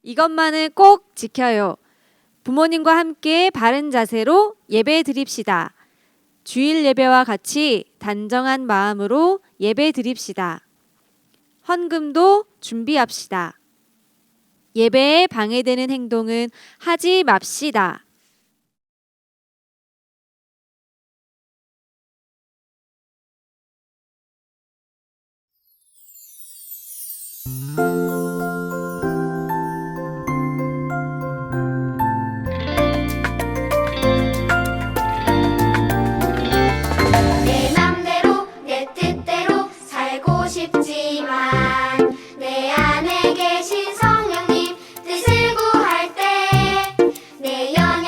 이것만은 꼭 지켜요. 부모님과 함께 바른 자세로 예배 드립시다. 주일 예배와 같이 단정한 마음으로 예배 드립시다. 헌금도 준비합시다. 예배에 방해되는 행동은 하지 맙시다. 내 맘대로 내 뜻대로 살고 싶지만 내 안에 계신 성령님 뜻을 구할 때 내 영역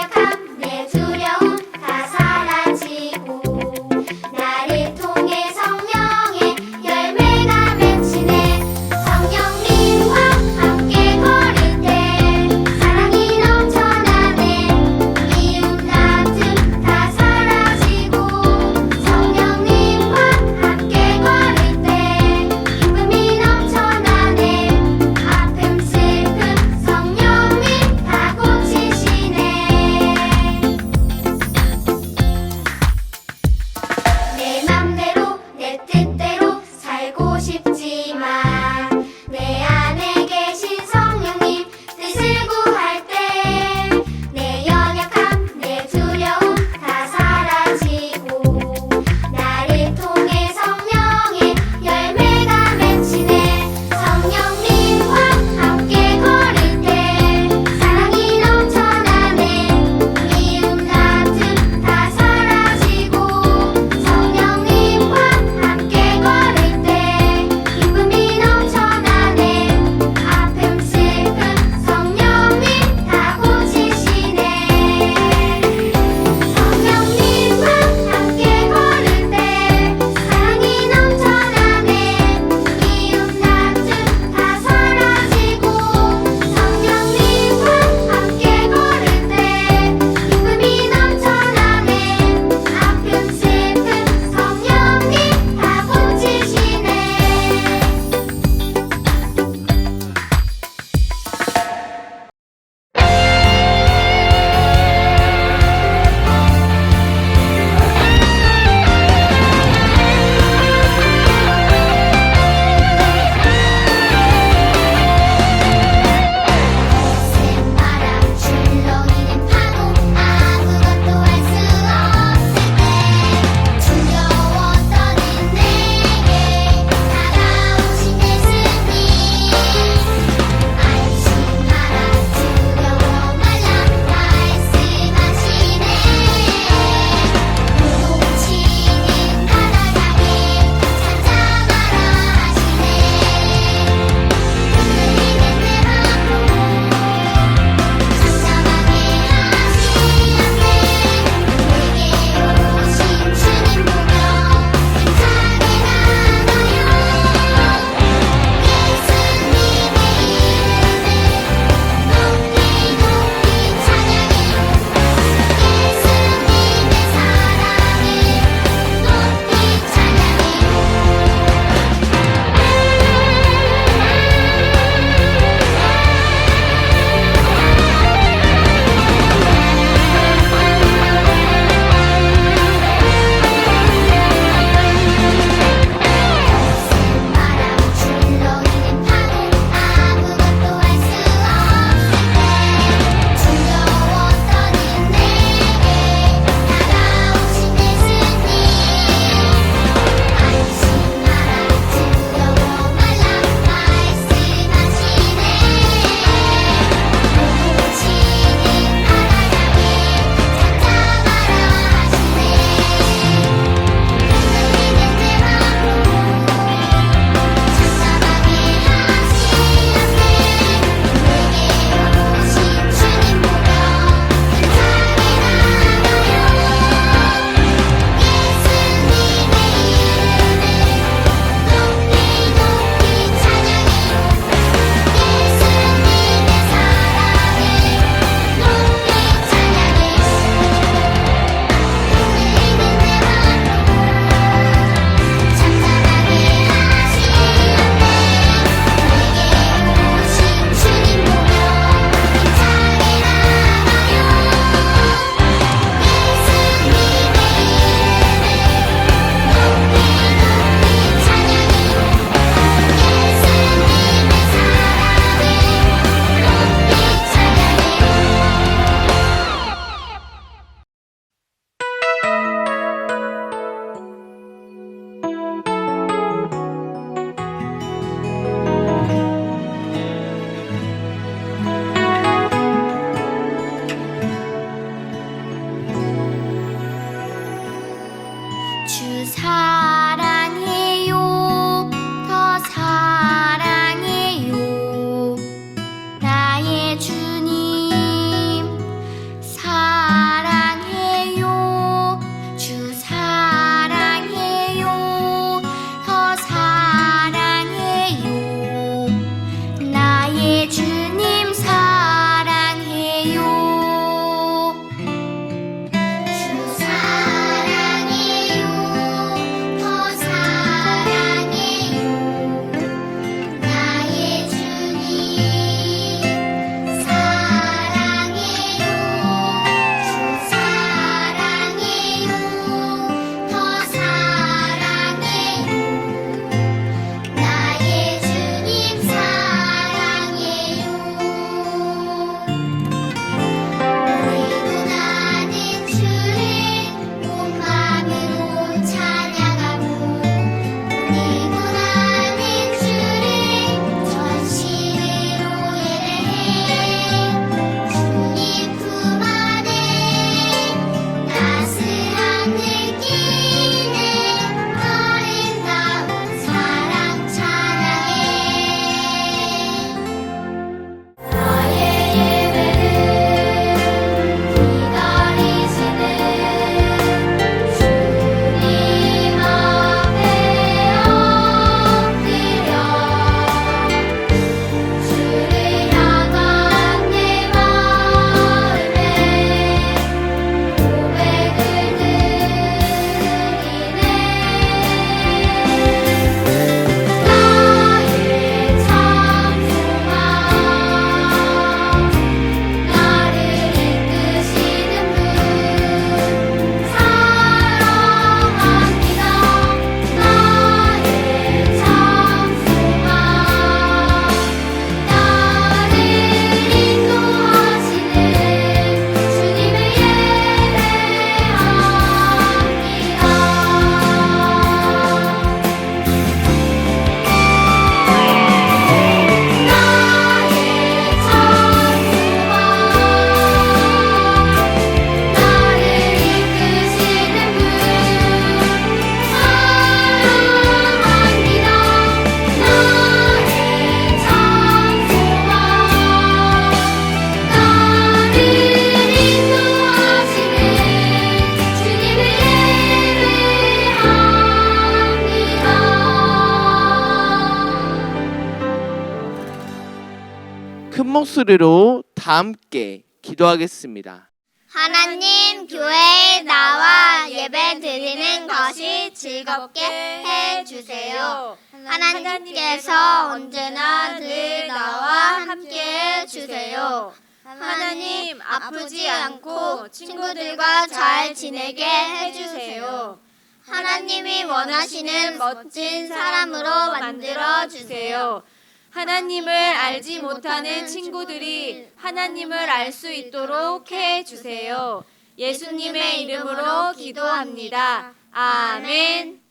큰 목소리로 다 함께 기도하겠습니다. 하나님, 교회에 나와 예배 드리는 것이 즐겁게 해주세요. 하나님께서 언제나 늘 나와 함께 해주세요. 하나님, 아프지 않고 친구들과 잘 지내게 해주세요. 하나님이 원하시는 멋진 사람으로 만들어 주세요. 하나님을 알지 못하는 친구들이 하나님을 알 수 있도록 해 주세요. 예수님의 이름으로 기도합니다. 아멘.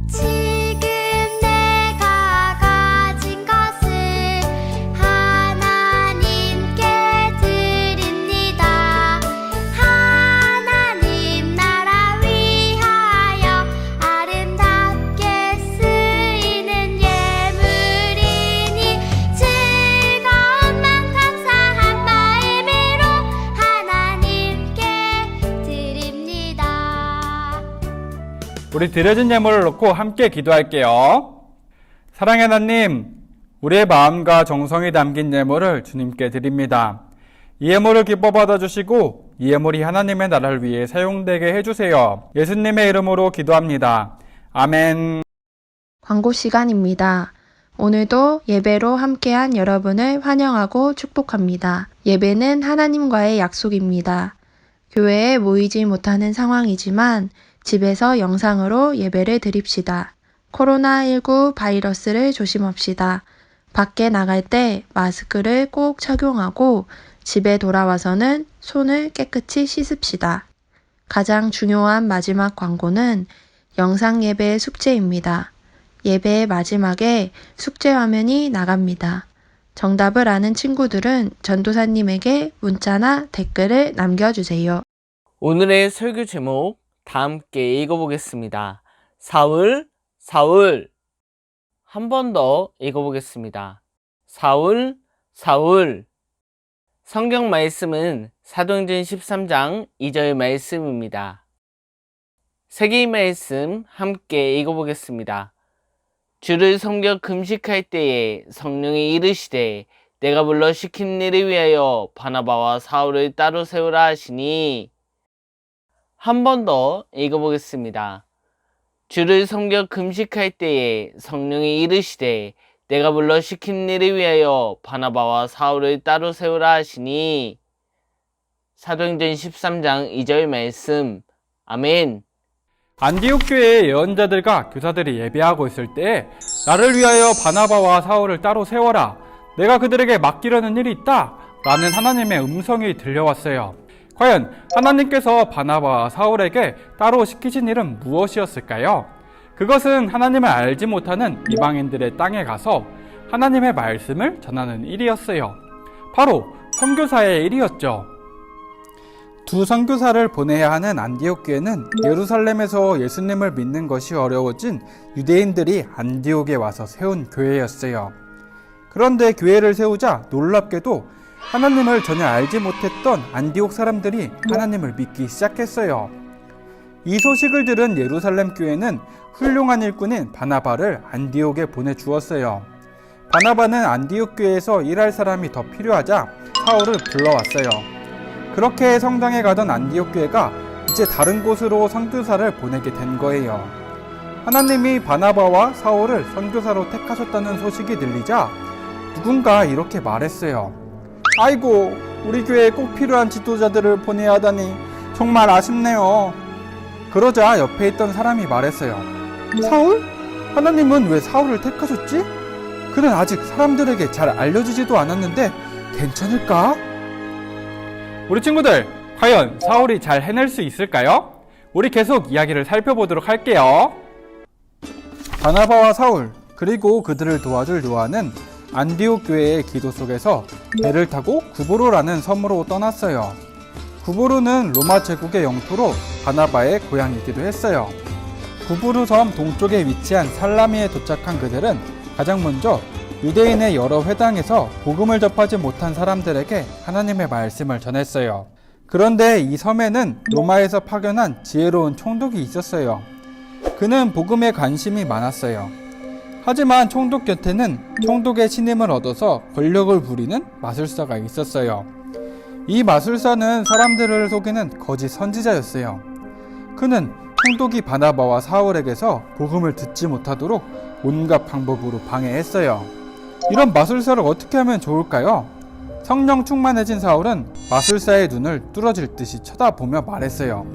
지금 내가 가진 것을 하나님께 드립니다. 하나님 나라 위하여 아름답게 쓰이는 예물이니 즐거운 맘 감사한 마음으로 하나님께 드립니다. 우리 드려진 예물을 놓고 함께 기도할게요. 사랑의 하나님, 우리의 마음과 정성이 담긴 예물을 주님께 드립니다. 이 예물을 기뻐 받아주시고 이 예물이 하나님의 나라를 위해 사용되게 해주세요. 예수님의 이름으로 기도합니다. 아멘. 광고 시간입니다. 오늘도 예배로 함께한 여러분을 환영하고 축복합니다. 예배는 하나님과의 약속입니다. 교회에 모이지 못하는 상황이지만 집에서 영상으로 예배를 드립시다. 코로나19 바이러스를 조심합시다. 밖에 나갈 때 마스크를 꼭 착용하고 집에 돌아와서는 손을 깨끗이 씻읍시다. 가장 중요한 마지막 광고는 영상 예배 숙제입니다. 예배의 마지막에 숙제 화면이 나갑니다. 정답을 아는 친구들은 전도사님에게 문자나 댓글을 남겨주세요. 오늘의 설교 제목 다 함께 읽어보겠습니다. 사울, 사울. 한 번 더 읽어보겠습니다. 사울, 사울. 성경 말씀은 사도행전 13장 2절 말씀입니다. 세 개의 말씀 함께 읽어보겠습니다. 주를 섬겨 금식할 때에 성령이 이르시되 내가 불러 시킨 일을 위하여 바나바와 사울을 따로 세우라 하시니. 한 번 더 읽어보겠습니다. 주를 섬겨 금식할 때에 성령이 이르시되 내가 불러 시킨 일을 위하여 바나바와 사울을 따로 세우라 하시니. 사도행전 13장 2절 말씀. 아멘. 안디옥 교회의 예언자들과 교사들이 예배하고 있을 때 나를 위하여 바나바와 사울을 따로 세워라. 내가 그들에게 맡기려는 일이 있다. 라는 하나님의 음성이 들려왔어요. 과연 하나님께서 바나바와 사울에게 따로 시키신 일은 무엇이었을까요? 그것은 하나님을 알지 못하는 이방인들의 땅에 가서 하나님의 말씀을 전하는 일이었어요. 바로 선교사의 일이었죠. 두 선교사를 보내야 하는 안디옥 교회는 예루살렘에서 예수님을 믿는 것이 어려워진 유대인들이 안디옥에 와서 세운 교회였어요. 그런데 교회를 세우자 놀랍게도 하나님을 전혀 알지 못했던 안디옥 사람들이 하나님을 믿기 시작했어요. 이 소식을 들은 예루살렘 교회는 훌륭한 일꾼인 바나바를 안디옥에 보내주었어요. 바나바는 안디옥 교회에서 일할 사람이 더 필요하자 사울을 불러왔어요. 그렇게 성당에 가던 안디옥 교회가 이제 다른 곳으로 선교사를 보내게 된 거예요. 하나님이 바나바와 사울을 선교사로 택하셨다는 소식이 들리자 누군가 이렇게 말했어요. 아이고, 우리 교회에 꼭 필요한 지도자들을 보내야 하다니 정말 아쉽네요. 그러자 옆에 있던 사람이 말했어요. 사울? 하나님은 왜 사울을 택하셨지? 그는 아직 사람들에게 잘 알려지지도 않았는데 괜찮을까? 우리 친구들, 과연 사울이 잘 해낼 수 있을까요? 우리 계속 이야기를 살펴보도록 할게요. 바나바와 사울, 그리고 그들을 도와줄 요한은 안디옥 교회의 기도 속에서 배를 타고 구브로라는 섬으로 떠났어요. 구브로는 로마 제국의 영토로 바나바의 고향이기도 했어요. 구브로 섬 동쪽에 위치한 살라미에 도착한 그들은 가장 먼저 유대인의 여러 회당에서 복음을 접하지 못한 사람들에게 하나님의 말씀을 전했어요. 그런데 이 섬에는 로마에서 파견한 지혜로운 총독이 있었어요. 그는 복음에 관심이 많았어요. 하지만 총독 곁에는 총독의 신임을 얻어서 권력을 부리는 마술사가 있었어요. 이 마술사는 사람들을 속이는 거짓 선지자였어요. 그는 총독이 바나바와 사울에게서 복음을 듣지 못하도록 온갖 방법으로 방해했어요. 이런 마술사를 어떻게 하면 좋을까요? 성령 충만해진 사울은 마술사의 눈을 뚫어질 듯이 쳐다보며 말했어요.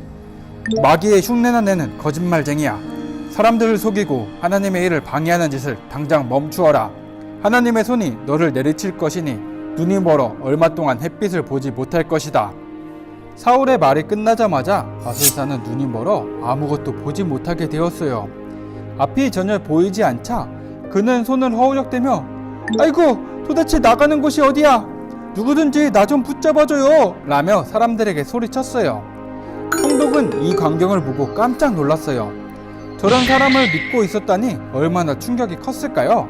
마귀의 흉내나 내는 거짓말쟁이야. 사람들을 속이고 하나님의 일을 방해하는 짓을 당장 멈추어라. 하나님의 손이 너를 내리칠 것이니 눈이 멀어 얼마 동안 햇빛을 보지 못할 것이다. 사울의 말이 끝나자마자 마술사는 눈이 멀어 아무것도 보지 못하게 되었어요. 앞이 전혀 보이지 않자 그는 손을 허우적대며 아이고, 도대체 나가는 곳이 어디야? 누구든지 나 좀 붙잡아줘요! 라며 사람들에게 소리쳤어요. 총독은 이 광경을 보고 깜짝 놀랐어요. 저런 사람을 믿고 있었다니 얼마나 충격이 컸을까요?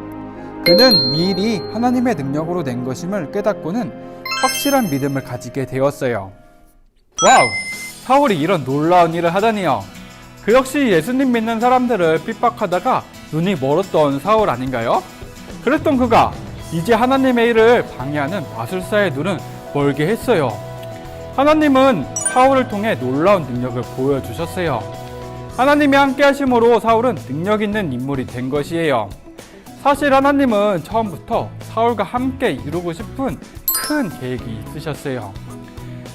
그는 이 일이 하나님의 능력으로 낸 것임을 깨닫고는 확실한 믿음을 가지게 되었어요. 와우! 사울이 이런 놀라운 일을 하다니요. 그 역시 예수님 믿는 사람들을 핍박하다가 눈이 멀었던 사울 아닌가요? 그랬던 그가 이제 하나님의 일을 방해하는 마술사의 눈은 멀게 했어요. 하나님은 사울을 통해 놀라운 능력을 보여주셨어요. 하나님이 함께 하심으로 사울은 능력 있는 인물이 된 것이에요. 사실 하나님은 처음부터 사울과 함께 이루고 싶은 큰 계획이 있으셨어요.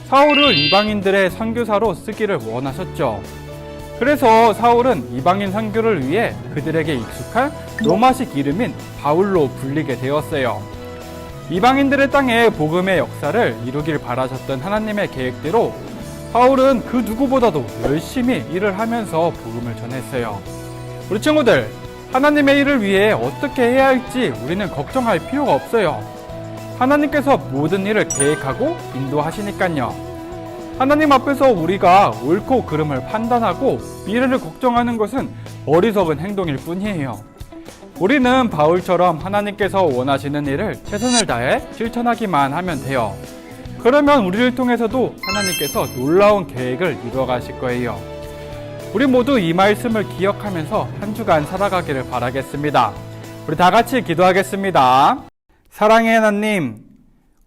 사울을 이방인들의 선교사로 쓰기를 원하셨죠. 그래서 사울은 이방인 선교를 위해 그들에게 익숙한 로마식 이름인 바울로 불리게 되었어요. 이방인들의 땅에 복음의 역사를 이루길 바라셨던 하나님의 계획대로 바울은 그 누구보다도 열심히 일을 하면서 복음을 전했어요. 우리 친구들, 하나님의 일을 위해 어떻게 해야 할지 우리는 걱정할 필요가 없어요. 하나님께서 모든 일을 계획하고 인도하시니까요. 하나님 앞에서 우리가 옳고 그름을 판단하고 미래를 걱정하는 것은 어리석은 행동일 뿐이에요. 우리는 바울처럼 하나님께서 원하시는 일을 최선을 다해 실천하기만 하면 돼요. 그러면 우리를 통해서도 하나님께서 놀라운 계획을 이루어 가실 거예요. 우리 모두 이 말씀을 기억하면서 한 주간 살아가기를 바라겠습니다. 우리 다 같이 기도하겠습니다. 사랑의 하나님,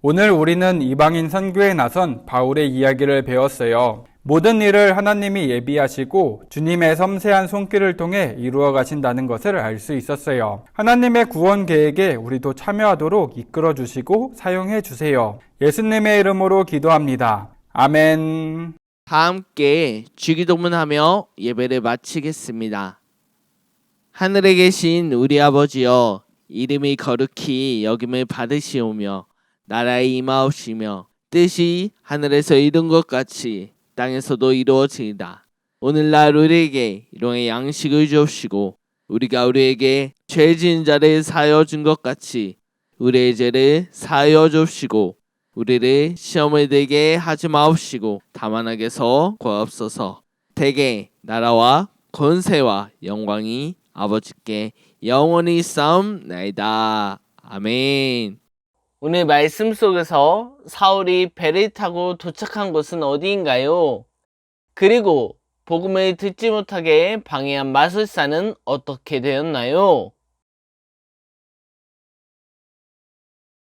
오늘 우리는 이방인 선교에 나선 바울의 이야기를 배웠어요. 모든 일을 하나님이 예비하시고 주님의 섬세한 손길을 통해 이루어 가신다는 것을 알 수 있었어요. 하나님의 구원 계획에 우리도 참여하도록 이끌어 주시고 사용해 주세요. 예수님의 이름으로 기도합니다. 아멘. 다 함께 주기도문하며 예배를 마치겠습니다. 하늘에 계신 우리 아버지여, 이름이 거룩히 여김을 받으시오며 나라의 임하옵시며 뜻이 하늘에서 이룬 것 같이 땅에서도 이루어지이다. 오늘날 우리에게 일용의 양식을 주옵시고 우리가 우리에게 죄 지은 자를 사하여 준 것 같이 우리의 죄를 사하여 주옵시고 우리를 시험을 들게 하지 마옵시고 다만 악에서 구하옵소서. 대개 나라와 권세와 영광이 아버지께 영원히 있사옵나이다. 아멘. 오늘 말씀 속에서 사울이 배를 타고 도착한 곳은 어디인가요? 그리고 복음을 듣지 못하게 방해한 마술사는 어떻게 되었나요?